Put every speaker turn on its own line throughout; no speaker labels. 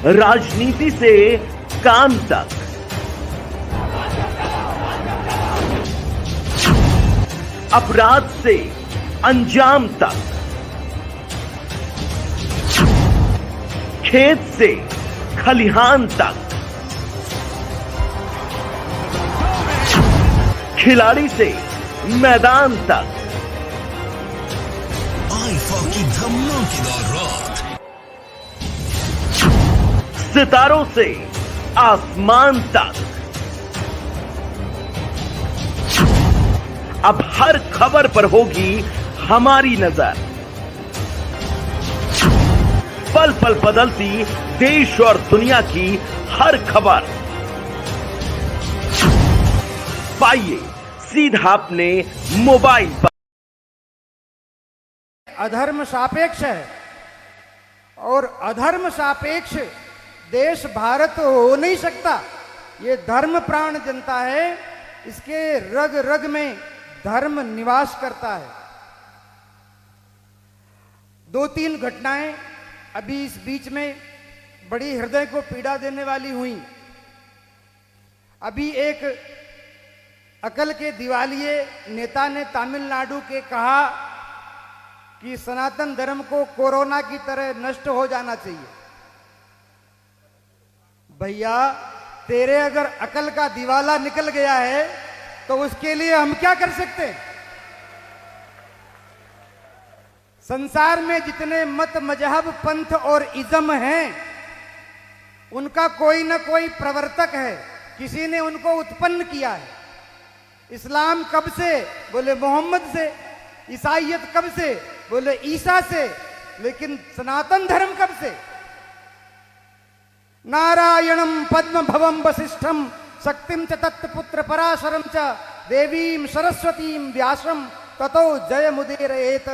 राजनीति से काम तक, अपराध से अंजाम तक, खेत से खलिहान तक, खिलाड़ी से मैदान तक,
आईफा की धमाकेदार रात,
सितारों से आसमान तक, अब हर खबर पर होगी हमारी नजर। पल पल बदलती देश और दुनिया की हर खबर पाइए सीधा अपने मोबाइल पर।
अधर्म सापेक्ष है और अधर्म सापेक्ष देश भारत हो नहीं सकता। ये धर्म प्राण जनता है, इसके रग रग में धर्म निवास करता है। दो तीन घटनाएं अभी इस बीच में बड़ी हृदय को पीड़ा देने वाली हुई। अभी एक अकल के दिवालिये नेता ने तमिलनाडु के कहा कि सनातन धर्म को कोरोना की तरह नष्ट हो जाना चाहिए। भैया, तेरे अगर अकल का दिवाला निकल गया है तो उसके लिए हम क्या कर सकते हैं? संसार में जितने मत, मजहब, पंथ और इज्म हैं, उनका कोई ना कोई प्रवर्तक है, किसी ने उनको उत्पन्न किया है। इस्लाम कब से? बोले मोहम्मद से। ईसाईयत कब से? बोले ईसा से। लेकिन सनातन धर्म कब से? नारायणम पद्म भवम वसिष्ठम शक्तिम च तत्पुत्र पराशरम च देवीम सरस्वतीम व्यासम ततो जय मुदीरयेत।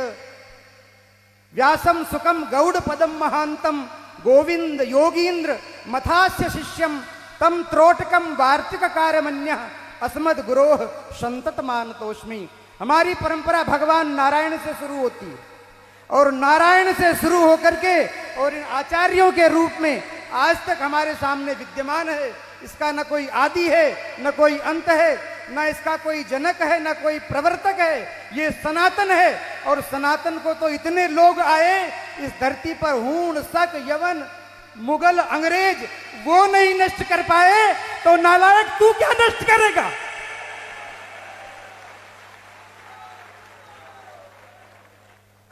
व्यासम सुखम गौड़ पदम महांतम गोविंद योगींद्र मथास्य शिष्यम तम त्रोटकम वार्तिक कार्यमन्य अस्मद गुरोह संतत मानतोष्मि। हमारी परंपरा भगवान नारायण से शुरू होती है और नारायण से शुरू होकर के और इन आचार्यों के रूप में आज तक हमारे सामने विद्यमान है। इसका न कोई आदि है, न कोई अंत है, न इसका कोई जनक है, न कोई प्रवर्तक है। ये सनातन है और सनातन को तो इतने लोग आए इस धरती पर, हूण, शक, यवन, मुगल, अंग्रेज, वो नहीं नष्ट कर पाए तो नालायक तू क्या नष्ट करेगा?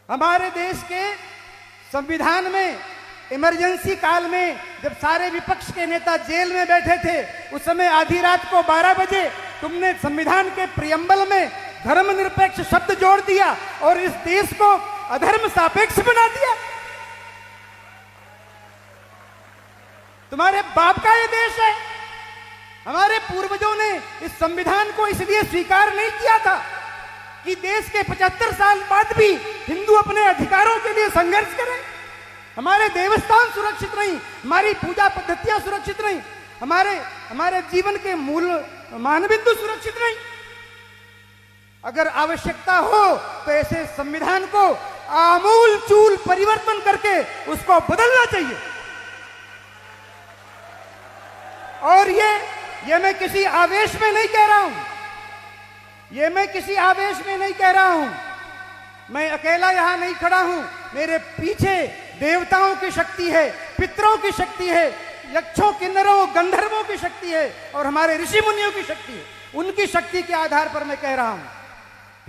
हमारे देश के संविधान में इमरजेंसी काल में जब सारे विपक्ष के नेता जेल में बैठे थे, उस समय आधी रात को 12 बजे तुमने संविधान के प्रियम्बल में धर्मनिरपेक्ष शब्द जोड़ दिया और इस देश को अधर्म सापेक्ष बना दिया। तुम्हारे बाप का ये देश है। हमारे पूर्वजों ने इस संविधान को इसलिए स्वीकार नहीं किया था कि देश के 75 साल बाद भी हिंदू अपने अधिकारों के लिए संघर्ष करें। हमारे देवस्थान सुरक्षित नहीं, हमारी पूजा पद्धतियां सुरक्षित नहीं, हमारे जीवन के मूल मानबिंदु सुरक्षित नहीं। अगर आवश्यकता हो तो ऐसे संविधान को आमूल चूल परिवर्तन करके उसको बदलना चाहिए। और ये मैं किसी आवेश में नहीं कह रहा हूं, ये मैं किसी आवेश में नहीं कह रहा हूं। मैं अकेला यहां नहीं खड़ा हूं, मेरे पीछे देवताओं की शक्ति है, पितरों की शक्ति है, यक्षों, किन्नरों, गंधर्वों की शक्ति है और हमारे ऋषि मुनियों की शक्ति है। उनकी शक्ति के आधार पर मैं कह रहा हूं,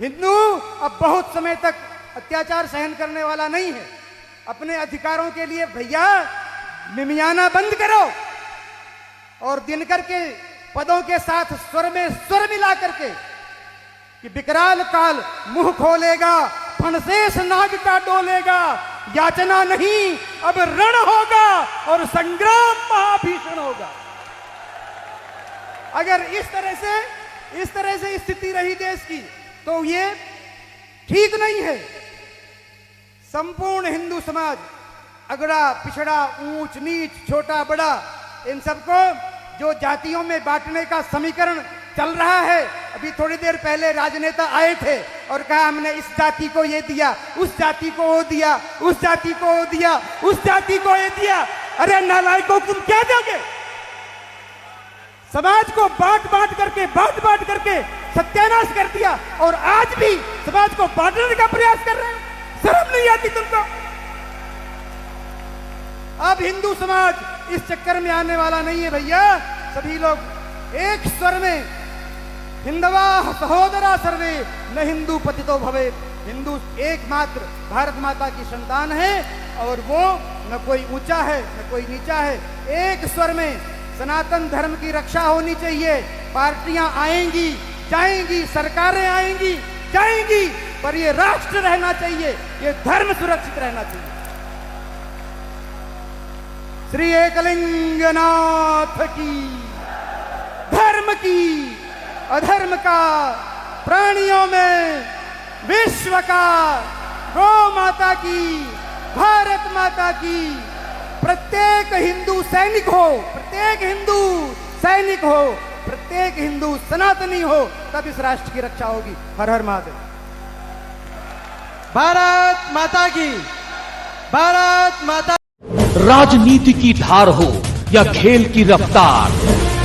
हिंदू अब बहुत समय तक अत्याचार सहन करने वाला नहीं है। अपने अधिकारों के लिए भैया मिमियाना बंद करो और दिनकर के पदों के साथ स्वर में स्वर मिला करके कि विकराल काल मुंह खोलेगा, फणशेष नाग का डोलेगा, याचना नहीं अब रण होगा और संग्राम महाभीषण होगा। अगर इस तरह से स्थिति रही देश की तो ये ठीक नहीं है। संपूर्ण हिंदू समाज, अगड़ा पिछड़ा, ऊंच नीच, छोटा बड़ा, इन सबको जो जातियों में बांटने का समीकरण चल रहा है। अभी थोड़ी देर पहले राजनेता आए थे और कहा हमने इस जाति को ये दिया, उस जाति को वो दिया, उस जाति को वो दिया, उस जाति को ये दिया। अरे नालायकों, तुम क्या दोगे? समाज को बांट बांट करके सत्यानाश कर दिया और आज भी समाज को बांटने का प्रयास कर रहे हैं। शर्म नहीं आती तुमको? अब हिंदू समाज इस चक्कर में आने वाला नहीं है भैया। सभी लोग एक स्वर में हिंदवा सहोदरा सर्वे न हिंदू पतितो भवे। हिंदू एकमात्र भारत माता की संतान है और वो न कोई ऊंचा है न कोई नीचा है। एक स्वर में सनातन धर्म की रक्षा होनी चाहिए। पार्टियां आएंगी जाएंगी, सरकारें आएंगी जाएंगी, पर ये राष्ट्र रहना चाहिए, ये धर्म सुरक्षित रहना चाहिए। श्री एकलिंगनाथ की, धर्म की, अधर्म का, प्राणियों में विश्व का, गौ माता की, भारत माता की, प्रत्येक हिंदू सैनिक हो, प्रत्येक हिंदू सैनिक हो, प्रत्येक हिंदू सनातनी हो, तब इस राष्ट्र की रक्षा होगी। हर हर महादेव।
भारत माता की, भारत माता।
राजनीति की धार हो या खेल की रफ्तार,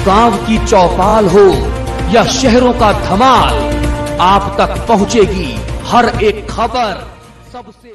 गांव की चौपाल हो या शहरों का धमाल, आप तक पहुंचेगी हर एक खबर सबसे